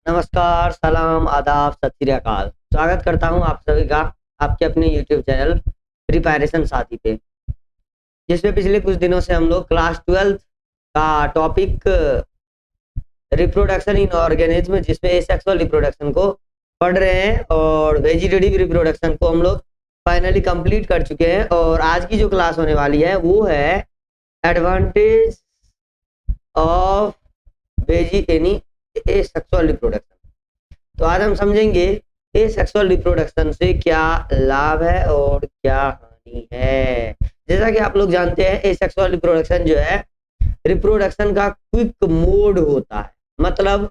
नमस्कार, सलाम, आदाब, सत श्री अकाल। स्वागत करता हूँ आप सभी का आपके अपने यूट्यूब चैनल प्रिपरेशन साथी पे, जिसमें पिछले कुछ दिनों से हम लोग क्लास 12th का टॉपिक रिप्रोडक्शन इन ऑर्गेनिज्म जिसमें एसेक्सुअल रिप्रोडक्शन को पढ़ रहे हैं और वेजिटेटिव रिप्रोडक्शन को हम लोग फाइनली कंप्लीट कर चुके हैं। और आज की जो क्लास होने वाली है वो है एडवांटेज ऑफ एसेक्सुअल रिप्रोडक्शन। तो आज हम समझेंगे एसेक्सुअल रिप्रोडक्शन से क्या लाभ है और क्या हानि है। जैसा कि आप लोग जानते हैं, एसेक्सुअल रिप्रोडक्शन जो है रिप्रोडक्शन का क्विक मोड होता है। मतलब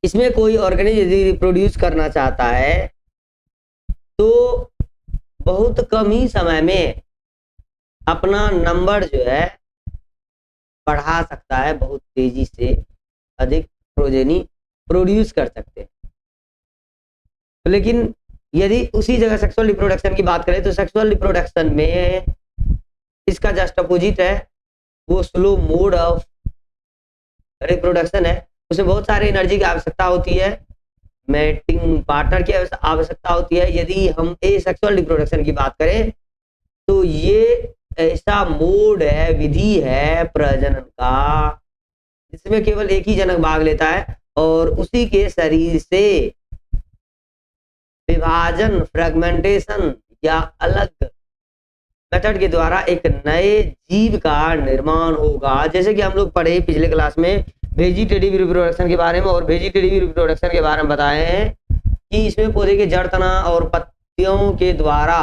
इसमें कोई ऑर्गेनिज्म यदि रिप्रोड्यूस करना चाहता है तो बहुत कम ही समय में अपना नंबर जो है बढ़ा सकता है, बहुत तेजी से अधिक प्रोजेनी प्रोड्यूस कर सकते हैं। लेकिन यदि उसी जगह सेक्सुअल रिप्रोडक्शन की बात करें तो सेक्सुअल रिप्रोडक्शन में इसका जस्ट अपोजिट है, वो स्लो मोड ऑफ रिप्रोडक्शन है। उसमें बहुत सारे एनर्जी की आवश्यकता होती है, मैटिंग पार्टनर की आवश्यकता होती है। यदि हम एसेक्सुअल रिप्रोडक्शन की बात करें तो ये ऐसा मोड है, विधि है प्रजनन का, जिसमें केवल एक ही जनक भाग लेता है और उसी के शरीर से विभाजन, फ्रेगमेंटेशन या अलग मेथड के द्वारा एक नए जीव का निर्माण होगा। जैसे कि हम लोग पढ़े पिछले क्लास में वेजिटेटिव रिप्रोडक्शन के बारे में, और वेजिटेटिव रिप्रोडक्शन के बारे में बताए हैं कि इसमें पौधे के जड़, तना और पत्तियों के द्वारा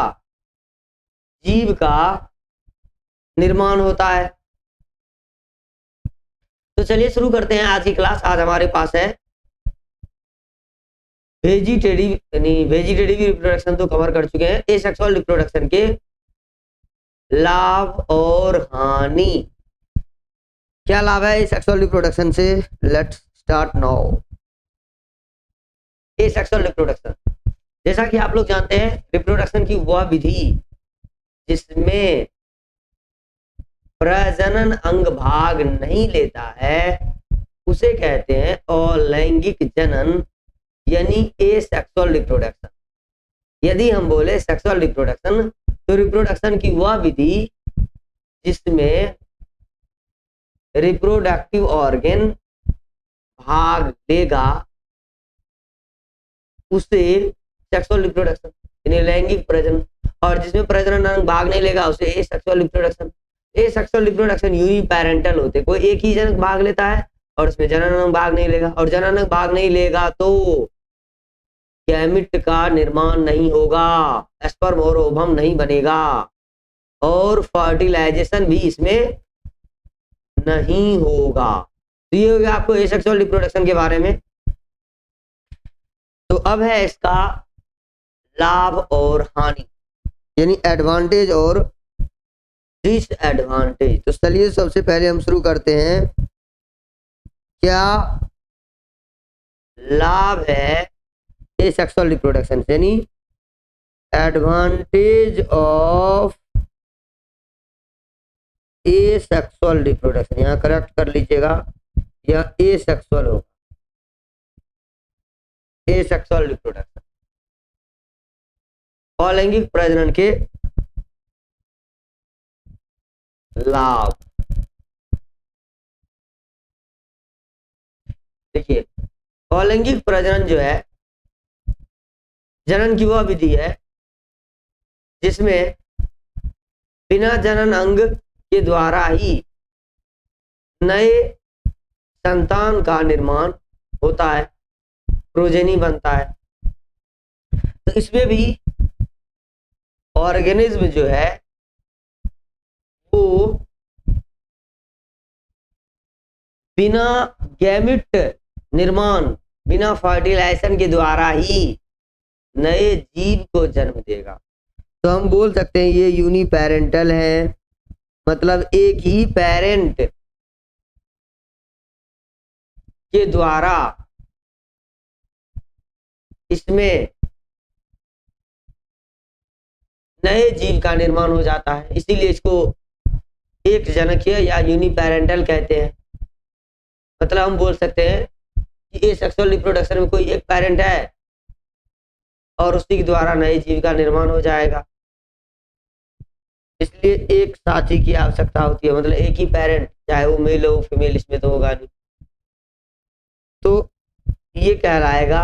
जीव का निर्माण होता है। तो चलिए शुरू करते हैं आज की क्लास। आज हमारे पास है वेजिटेटिव रिप्रोडक्शन तो कवर कर चुके हैं। एसेक्सुअल रिप्रोडक्शन के लाभ और हानि। क्या लाभ है एसेक्सुअल रिप्रोडक्शन से? Let's start now. Asexual reproduction, जैसा कि आप लोग जानते हैं, रिप्रोडक्शन की वह विधि जिसमें प्रजनन अंग भाग नहीं लेता है उसे कहते हैं अलैंगिक जनन, यानी एसेक्सुअल रिप्रोडक्शन। यदि हम बोले सेक्सुअल रिप्रोडक्शन तो रिप्रोडक्शन की वह विधि जिसमें रिप्रोडक्टिव ऑर्गन भाग लेगा उसे सेक्सुअल रिप्रोडक्शन, यानी लैंगिक प्रजनन। और जिसमें प्रजनन अंग भाग नहीं लेगा उसे एसेक्सुअल रिप्रोडक्शन। एसेक्सुअल रिप्रोडक्शन यूनिपैरेंटल होते हैं, कोई एक ही जनक भाग लेता है और उसमें जनन अंग भाग नहीं लेगा, और जनन अंग भाग नहीं लेगा तो गैमिट का निर्माण नहीं होगा, स्पर्म और ओवम नहीं बनेगा, और फर्टिलाइजेशन भी इसमें नहीं होगा। तो ये हो गया आपको एसेक्सुअल रिप्रोडक्शन के बारे में। तो अब है इसका लाभ और हानि, यानी एडवांटेज और डिसएडवांटेज। तो चलिए सबसे पहले हम शुरू करते हैं, क्या लाभ है एसेक्सुअल रिप्रोडक्शन से, यानी एडवांटेज ऑफ एसेक्सुअल रिप्रोडक्शन। यहाँ करेक्ट कर लीजिएगा, यह एसेक्सुअल होगा, एसेक्सुअल रिप्रोडक्शन, अलैंगिक प्रजनन के लाभ। देखिए, अलैंगिक प्रजनन जो है जनन की वह विधि है जिसमें बिना जनन अंग के द्वारा ही नए संतान का निर्माण होता है, प्रोजेनी बनता है। तो इसमें भी ऑर्गेनिज्म जो है वो बिना गैमिट निर्माण, बिना फर्टिलाइजेशन के द्वारा ही नए जीव को जन्म देगा। तो हम बोल सकते हैं ये यूनिपैरेंटल है, मतलब एक ही पेरेंट के द्वारा इसमें नए जीव का निर्माण हो जाता है, इसीलिए इसको एक जनकीय या यूनिपैरेंटल कहते हैं। मतलब हम बोल सकते हैं कि ये सेक्सुअल रिप्रोडक्शन में कोई एक पेरेंट है और उसी के द्वारा नए जीव का निर्माण हो जाएगा, इसलिए एक साथी की आवश्यकता होती है, मतलब एक ही पेरेंट, चाहे वो मेल हो फीमेल, इसमें तो होगा नहीं। तो ये कहलाएगा,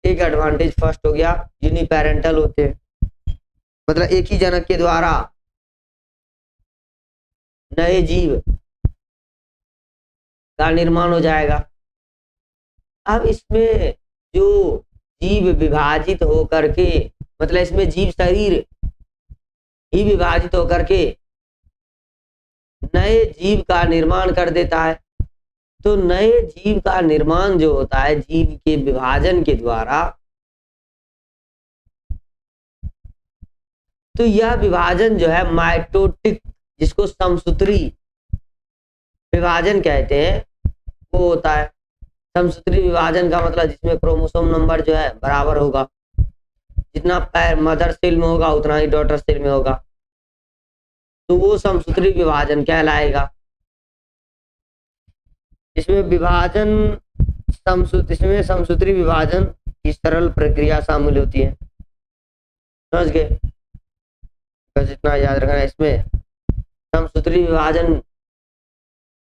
एक एडवांटेज फर्स्ट हो गया, यूनिपेरेंटल होते हैं, मतलब एक ही जनक के द्वारा नए जीव का निर्माण हो जाएगा। अब इसमें जो जीव विभाजित होकर के, मतलब इसमें जीव शरीर ही विभाजित होकर के नए जीव का निर्माण कर देता है। तो नए जीव का निर्माण जो होता है जीव के विभाजन के द्वारा, तो यह विभाजन जो है माइटोटिक, जिसको समसूत्री विभाजन कहते हैं, वो होता है। समसूत्री विभाजन का मतलब जिसमें क्रोमोसोम नंबर जो है बराबर होगा, जितना मदर सेल में होगा उतना ही डॉटर सेल में होगा, तो वो समसूत्री विभाजन कहलाएगा। इसमें विभाजन इसमें समसूत्री विभाजन की सरल प्रक्रिया शामिल होती है, समझ गए? बस इतना याद रखना, इसमें समसूत्री विभाजन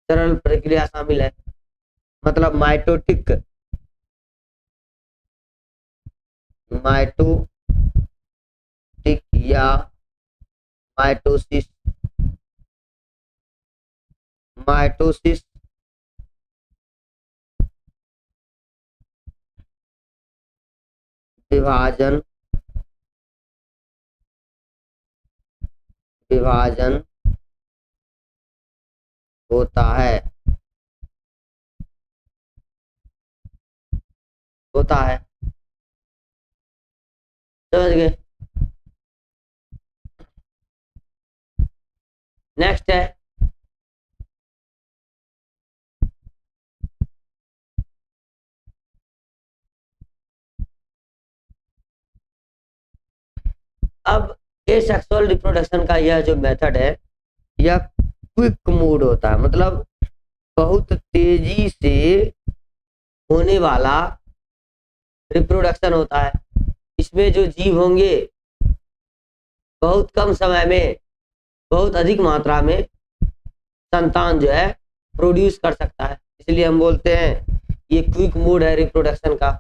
सरल प्रक्रिया शामिल है, मतलब माइटोटिक या माइटोसिस विभाजन होता है समझ गए? नेक्स्ट है अब एसेक्सुअल रिप्रोडक्शन का यह जो मेथड है, यह क्विक मोड होता है, मतलब बहुत तेजी से होने वाला रिप्रोडक्शन होता है। इसमें जो जीव होंगे बहुत कम समय में बहुत अधिक मात्रा में संतान जो है प्रोड्यूस कर सकता है, इसलिए हम बोलते हैं ये क्विक मोड है रिप्रोडक्शन का।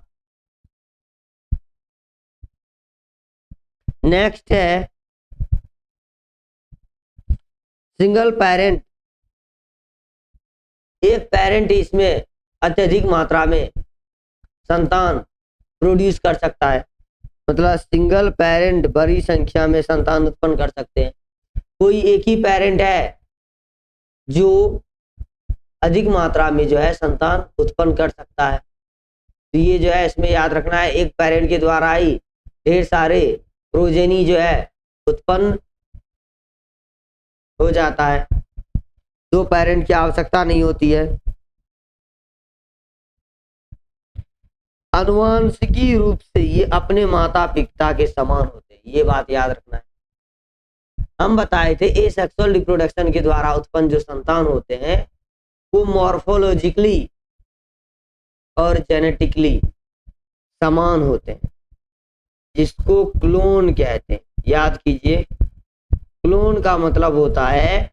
नेक्स्ट है सिंगल पेरेंट। एक पेरेंट इसमें अत्यधिक मात्रा में संतान प्रोड्यूस कर सकता है, मतलब सिंगल पेरेंट बड़ी संख्या में संतान उत्पन्न कर सकते हैं। कोई एक ही पेरेंट है जो अधिक मात्रा में जो है संतान उत्पन्न कर सकता है, तो ये जो है इसमें याद रखना है, एक पेरेंट के द्वारा ही ढेर सारे प्रोजेनी जो है उत्पन्न हो जाता है, दो पेरेंट की आवश्यकता नहीं होती है। आनुवंशिकी रूप से ये अपने माता पिता के समान होते हैं, ये बात याद रखना है। हम बताए थे एसेक्सुअल रिप्रोडक्शन के द्वारा उत्पन्न जो संतान होते हैं वो मॉर्फोलॉजिकली और जेनेटिकली समान होते हैं, जिसको क्लोन कहते हैं। याद कीजिए, क्लोन का मतलब होता है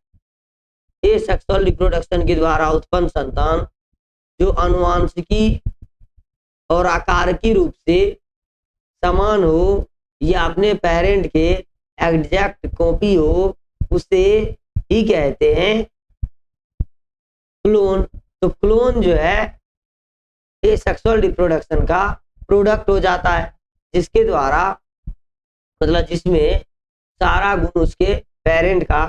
एसेक्सुअल रिप्रोडक्शन के द्वारा उत्पन्न संतान जो आनुवंशिकी और आकार की रूप से समान हो या अपने पेरेंट के एग्जैक्ट कॉपी हो, उसे ही कहते हैं क्लोन। तो क्लोन जो है एसेक्सुअल रिप्रोडक्शन का प्रोडक्ट हो जाता है, जिसके द्वारा मतलब जिसमें सारा गुण उसके पेरेंट का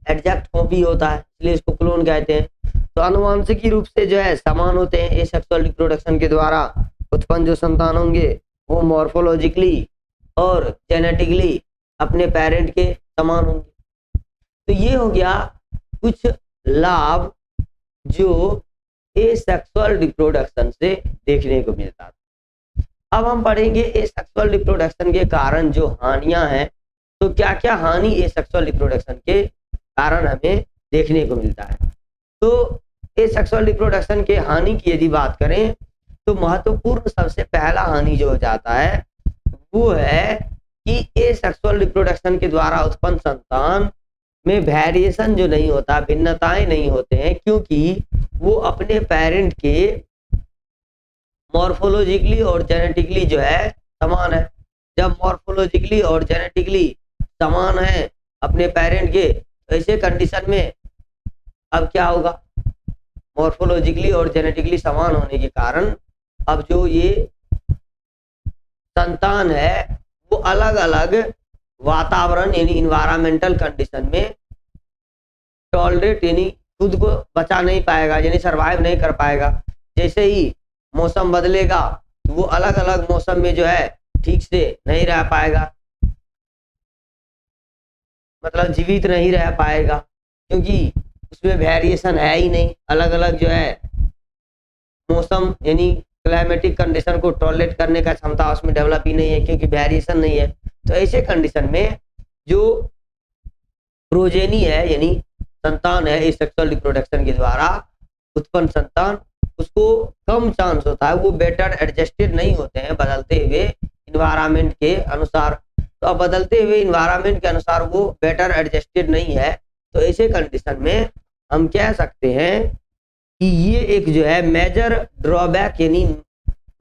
एग्जैक्ट कॉपी होता है, इसलिए इसको क्लोन कहते हैं। तो आनुवंशिकी रूप से जो है समान होते हैं, एसेक्सुअल रिप्रोडक्शन के द्वारा उत्पन्न जो संतान होंगे वो मॉर्फोलॉजिकली और जेनेटिकली अपने पेरेंट के समान होंगे। तो ये हो गया कुछ लाभ जो एसेक्सुअल रिप्रोडक्शन से देखने को मिलता है। अब हम पढ़ेंगे एसेक्सुअल रिप्रोडक्शन के कारण जो हानियां हैं, तो क्या क्या हानि एसेक्सुअल रिप्रोडक्शन के कारण हमें देखने को मिलता है। तो एसेक्सुअल रिप्रोडक्शन के हानि की यदि बात करें तो महत्वपूर्ण सबसे पहला हानि जो हो जाता है वो है कि एसेक्सुअल रिप्रोडक्शन के द्वारा उत्पन्न संतान में वेरिएशन जो नहीं होता, भिन्नताएं नहीं होते हैं, क्योंकि वो अपने पेरेंट के मॉर्फोलॉजिकली और जेनेटिकली जो है समान है। जब मॉर्फोलॉजिकली और जेनेटिकली समान है अपने पेरेंट के, तो ऐसे कंडीशन में अब क्या होगा, मॉर्फोलॉजिकली और जेनेटिकली समान होने के कारण अब जो ये संतान है वो अलग अलग वातावरण यानी इन्वायरमेंटल कंडीशन में टॉलरेट यानी खुद को बचा नहीं पाएगा, यानी सरवाइव नहीं कर पाएगा। जैसे ही मौसम बदलेगा तो वो अलग अलग मौसम में जो है ठीक से नहीं रह पाएगा, मतलब जीवित नहीं रह पाएगा, क्योंकि उसमें वेरिएशन है ही नहीं। अलग अलग जो है मौसम यानी क्लाइमेटिक कंडीशन को टॉलरेट करने का क्षमता उसमें डेवलप ही नहीं है, क्योंकि वेरिएशन नहीं है। तो ऐसे कंडीशन में जो प्रोजेनी है यानी संतान है एसेक्सुअल रिप्रोडक्शन के द्वारा उत्पन्न संतान, उसको कम चांस होता है, वो बेटर एडजस्टेड नहीं होते हैं बदलते हुए इन्वायरमेंट के अनुसार। तो अब बदलते हुए इन्वायरमेंट के अनुसार वो बेटर एडजस्टेड नहीं है, तो ऐसे कंडीशन में हम कह सकते हैं कि ये एक जो है मेजर ड्रॉबैक यानी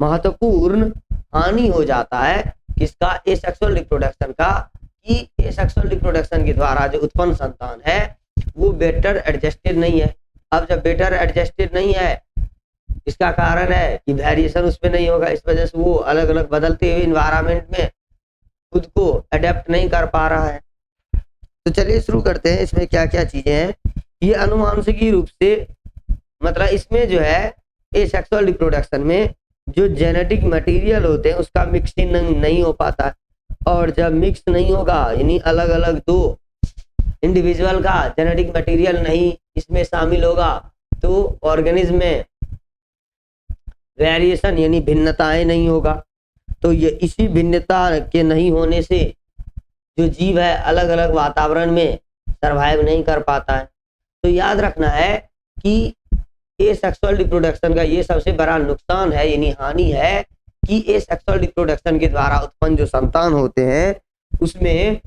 महत्वपूर्ण हानि हो जाता है किसका, एसेक्सुअल रिप्रोडक्शन का, कि एसेक्सुअल रिप्रोडक्शन के द्वारा जो उत्पन्न संतान है वो बेटर एडजस्टेड नहीं है। अब जब बेटर एडजस्टेड नहीं है, इसका कारण है कि वेरिएशन उसमें नहीं होगा, इस वजह से वो अलग अलग बदलते हुए इन्वायरमेंट में खुद को अडेप्ट नहीं कर पा रहा है। तो चलिए शुरू करते हैं, इसमें क्या क्या चीजें हैं। ये अनुवांशिकी रूप से मतलब इसमें जो है एसेक्सुअल रिप्रोडक्शन में जो जेनेटिक मटेरियल होते हैं उसका मिक्सिंग नहीं हो पाता, और जब मिक्स नहीं होगा यानी अलग अलग दो इंडिविजुअल का जेनेटिक मटेरियल नहीं इसमें शामिल होगा, तो ऑर्गेनिज्म में वेरिएशन यानी भिन्नताएं नहीं होगा। तो ये इसी भिन्नता के नहीं होने से जो जीव है अलग अलग वातावरण में सरवाइव नहीं कर पाता है। तो याद रखना है कि एसेक्सुअल रिप्रोडक्शन का ये सबसे बड़ा नुकसान है यानी हानि है कि एसेक्सुअल रिप्रोडक्शन के द्वारा उत्पन्न जो संतान होते हैं उसमें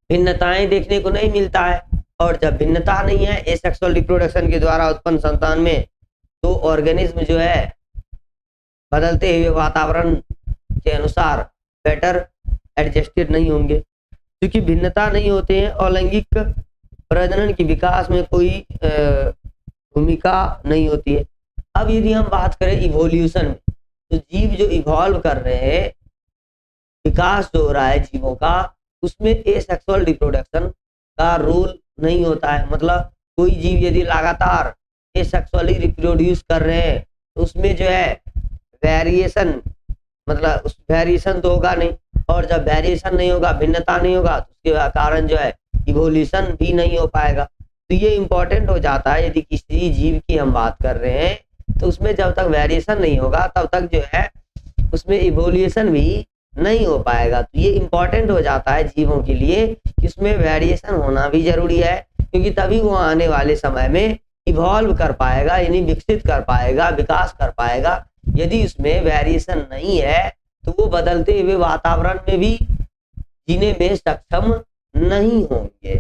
भिन्नताएं देखने को नहीं मिलता है, और जब भिन्नता नहीं है एसेक्सुअल रिप्रोडक्शन के द्वारा उत्पन्न संतान में, तो ऑर्गेनिज्म जो है बदलते हुए वातावरण के अनुसार बेटर एडजस्टेड नहीं होंगे। क्योंकि भिन्नता नहीं होते हैं, अलैंगिक प्रजनन के विकास में कोई भूमिका नहीं होती है। अब यदि हम बात करें इवोल्यूशन में, तो जीव जो इवॉल्व कर रहे हैं, विकास जो हो रहा है जीवों का, उसमें एसेक्सुअल रिप्रोडक्शन का रोल नहीं होता है। मतलब कोई जीव यदि लगातार एसेक्सुअली रिप्रोड्यूस कर रहे हैं तो उसमें जो है वेरिएशन मतलब उस वेरिएशन तो होगा नहीं, और जब वेरिएशन नहीं होगा, भिन्नता नहीं होगा, तो उसके कारण जो है इवोल्यूशन भी नहीं हो पाएगा। तो ये इंपॉर्टेंट हो जाता है, यदि किसी जीव की हम बात कर रहे हैं तो उसमें जब तक वेरिएशन नहीं होगा तब तक जो है उसमें इवोल्यूशन भी नहीं हो पाएगा। तो ये इंपॉर्टेंट हो जाता है जीवों के लिए कि उसमें वेरिएशन होना भी जरूरी है, क्योंकि तभी वो आने वाले समय में इवॉल्व कर पाएगा यानी विकसित कर पाएगा, विकास कर पाएगा। यदि उसमें वेरिएशन नहीं है तो वो बदलते हुए वातावरण में भी जीने में सक्षम नहीं होंगे।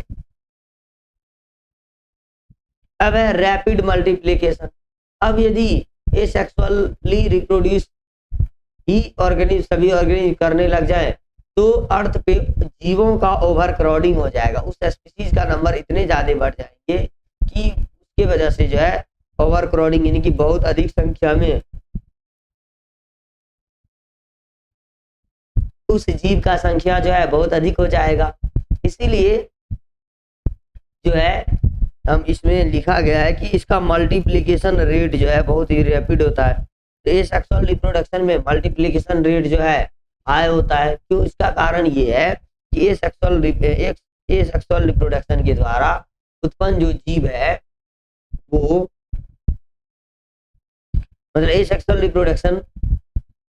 अब है रैपिड मल्टीप्लिकेशन। अब यदि एसेक्सुअली रिप्रोड्यूस ही ऑर्गेनिज्म सभी ऑर्गेनिज्म करने लग जाए तो अर्थ पे जीवों का ओवर क्राउडिंग हो जाएगा, उस स्पीशीज का नंबर इतने ज्यादा बढ़ जाएंगे कि उसकी वजह से जो है ओवर क्राउडिंग यानी कि बहुत अधिक संख्या में उस जीव का संख्या जो है बहुत अधिक हो जाएगा। इसीलिए जो है हम इसमें लिखा गया है कि इसका मल्टीप्लिकेशन रेट जो है बहुत ही रैपिड होता है। तो एसेक्सुअल रिप्रोडक्शन में मल्टीप्लिकेशन रेट जो है हाई होता है। क्यों? इसका कारण ये है कि एसेक्सुअल रिप्रोडक्शन के द्वारा उत्पन्न जो जीव है वो मतलब एसेक्सुअल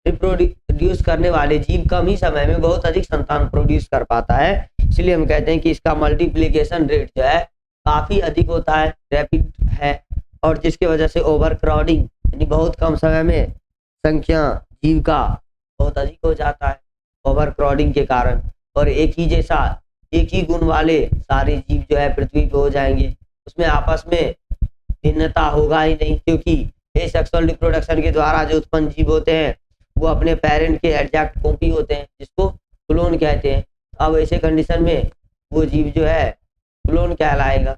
रिप्रोड्यूस करने वाले जीव कम ही समय में बहुत अधिक संतान प्रोड्यूस कर पाता है। इसलिए हम कहते हैं कि इसका मल्टीप्लिकेशन रेट जो है काफी अधिक होता है, रैपिड है, और जिसकी वजह से ओवर क्राउडिंग यानी बहुत कम समय में संख्या जीव का बहुत अधिक हो जाता है ओवर क्राउडिंग के कारण, और एक ही गुण वाले सारे जीव जो है पृथ्वी पे हो जाएंगे, उसमें आपस में भिन्नता होगा ही नहीं, क्योंकि सेक्सुअल रिप्रोडक्शन के द्वारा जो उत्पन्न जीव होते हैं वो अपने पेरेंट के एग्जैक्ट कॉपी होते हैं, जिसको क्लोन कहते हैं। अब ऐसे कंडीशन में वो जीव जो है क्लोन कहलाएगा,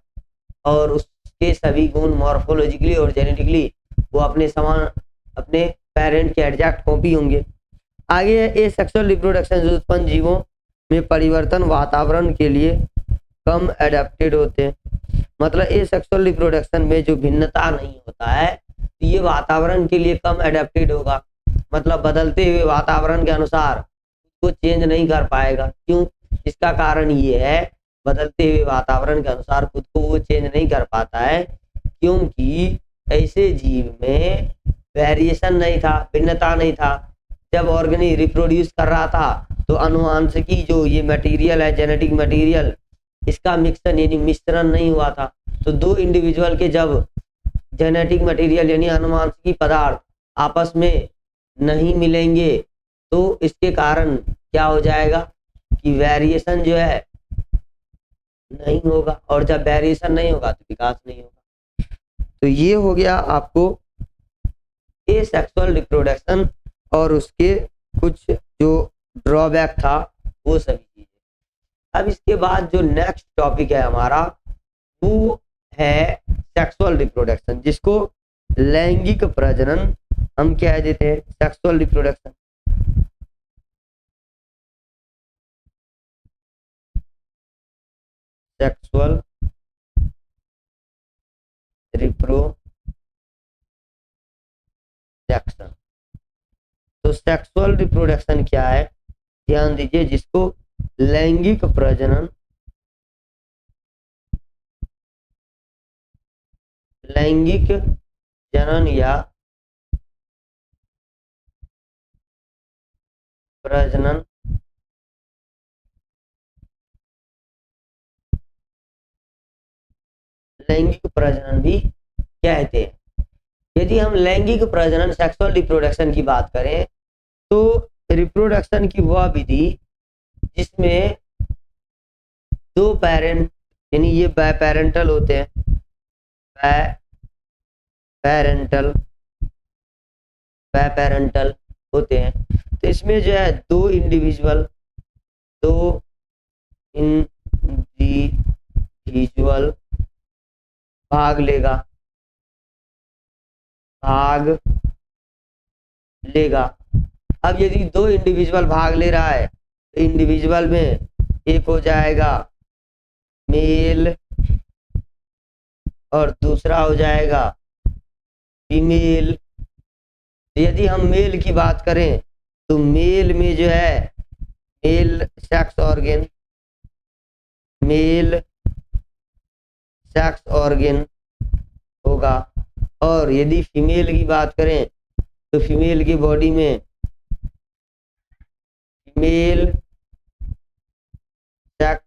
और उसके सभी गुण मॉर्फोलॉजिकली और जेनेटिकली वो अपने पेरेंट के एग्जैक्ट कॉपी होंगे। आगे ये सेक्सुअल रिप्रोडक्शन जो उत्पन्न जीवों में परिवर्तन वातावरण के लिए कम एडेप्टेड होते हैं, मतलब ये सेक्सुअल रिप्रोडक्शन में जो भिन्नता नहीं होता है तो ये वातावरण के लिए कम एडेप्टेड होगा, मतलब बदलते हुए वातावरण के अनुसार उसको चेंज नहीं कर पाएगा। क्यों? इसका कारण ये है, बदलते हुए वातावरण के अनुसार खुद को वो चेंज नहीं कर पाता है क्योंकि ऐसे जीव में वेरिएशन नहीं था, भिन्नता नहीं था। जब ऑर्गेनिज्म रिप्रोड्यूस कर रहा था तो अनुवांशिकी जो ये मटेरियल है, जेनेटिक मटेरियल, इसका मिक्सन यानी मिश्रण नहीं हुआ था। तो दो इंडिविजुअल के जब जेनेटिक मटेरियल यानी अनुवांशिकी पदार्थ आपस में नहीं मिलेंगे तो इसके कारण क्या हो जाएगा कि वेरिएशन जो है नहीं होगा, और जब वेरिएशन नहीं होगा तो विकास नहीं होगा। तो ये हो गया आपको ये सेक्सुअल रिप्रोडक्शन और उसके कुछ जो ड्रॉबैक था वो सभी चीजें। अब इसके बाद जो नेक्स्ट टॉपिक है हमारा वो है सेक्सुअल रिप्रोडक्शन, जिसको लैंगिक प्रजनन हम कह देते हैं। सेक्सुअल रिप्रोडक्शन सेक्सुअल रिप्रोडक्शन, तो सेक्सुअल रिप्रोडक्शन क्या है ध्यान दीजिए, जिसको लैंगिक प्रजनन लैंगिक जनन या प्रजनन लैंगिक प्रजनन भी कहते हैं। यदि हम लैंगिक प्रजनन सेक्सुअल रिप्रोडक्शन की बात करें तो रिप्रोडक्शन की वह विधि जिसमें दो पेरेंट यानी ये बायपेरेंटल होते हैं, बायपेरेंटल होते हैं। तो इसमें जो है दो इंडिविजुअल भाग लेगा। अब यदि दो इंडिविजुअल भाग ले रहा है तो इंडिविजुअल में एक हो जाएगा मेल और दूसरा हो जाएगा फीमेल। यदि हम मेल की बात करें तो मेल में जो है मेल सेक्स ऑर्गन होगा, और यदि फीमेल की बात करें तो फीमेल की बॉडी में फीमेल सेक्स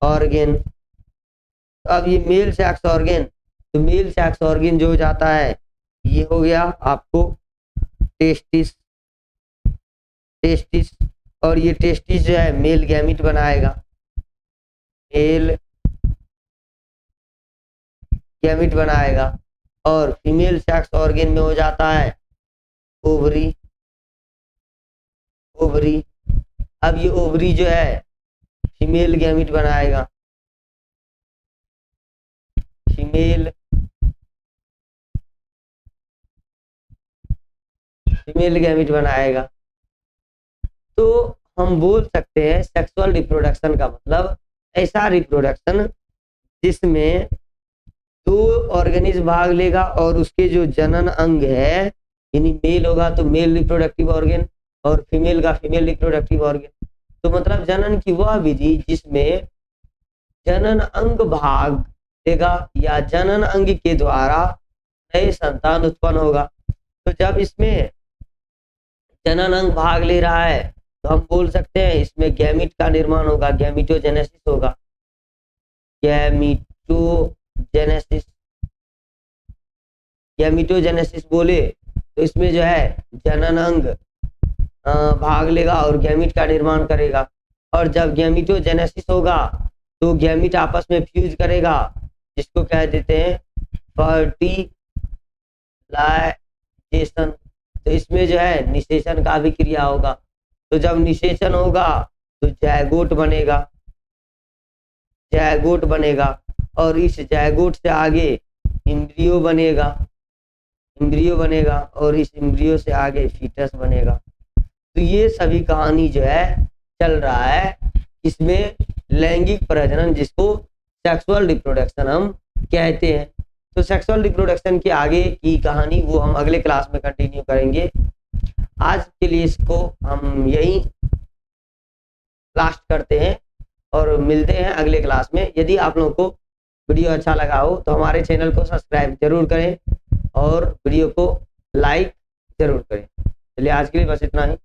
ऑर्गन। अब ये मेल सेक्स ऑर्गन, तो मेल सेक्स ऑर्गन जो हो जाता है ये हो गया आपको टेस्टिस, और ये टेस्टिस जो है मेल गैमिट बनाएगा, और फीमेल सेक्स ऑर्गन में हो जाता है ओवरी। अब ये ओवरी जो है फीमेल गैमिट बनाएगा, फीमेल गैमिट बनाएगा। तो हम बोल सकते हैं सेक्सुअल रिप्रोडक्शन का मतलब ऐसा रिप्रोडक्शन जिसमें दो ऑर्गेनिज्म भाग लेगा और उसके जो जनन अंग है यानी मेल होगा तो मेल रिप्रोडक्टिव ऑर्गन और फीमेल का फीमेल रिप्रोडक्टिव ऑर्गन। तो मतलब जनन की वह विधि जिसमें जनन अंग भाग लेगा या जनन अंग के द्वारा नए संतान उत्पन्न होगा। तो जब इसमें जनन अंग भाग ले रहा है तो हम बोल सकते हैं इसमें गैमिट का निर्माण होगा, गैमिटोजेनेसिस होगा। गैमीटोजेनेसिस। गैमीटोजेनेसिस बोले तो इसमें जो है जनन अंग भाग लेगा और गैमीट का निर्माण करेगा, और जब गैमीटोजेनेसिस होगा तो गैमीट आपस में फ्यूज करेगा, जिसको कह देते हैं फर्टिलाइजेशन। तो इसमें जो है निषेचन का भी क्रिया होगा, तो जब निषेचन होगा तो जायगोट बनेगा, जायगोट बनेगा, और इस जायगोट से आगे एम्ब्रियो बनेगा, एम्ब्रियो बनेगा, और इस एम्ब्रियो से आगे फीटस बनेगा। तो ये सभी कहानी जो है चल रहा है इसमें लैंगिक प्रजनन, जिसको सेक्सुअल रिप्रोडक्शन हम कहते हैं। तो सेक्सुअल रिप्रोडक्शन की आगे की कहानी वो हम अगले क्लास में कंटिन्यू करेंगे। आज के लिए इसको हम यही लास्ट करते हैं और मिलते हैं अगले क्लास में। यदि आप लोगों को वीडियो अच्छा लगा हो तो हमारे चैनल को सब्सक्राइब जरूर करें और वीडियो को लाइक जरूर करें। चलिए आज के लिए बस इतना ही।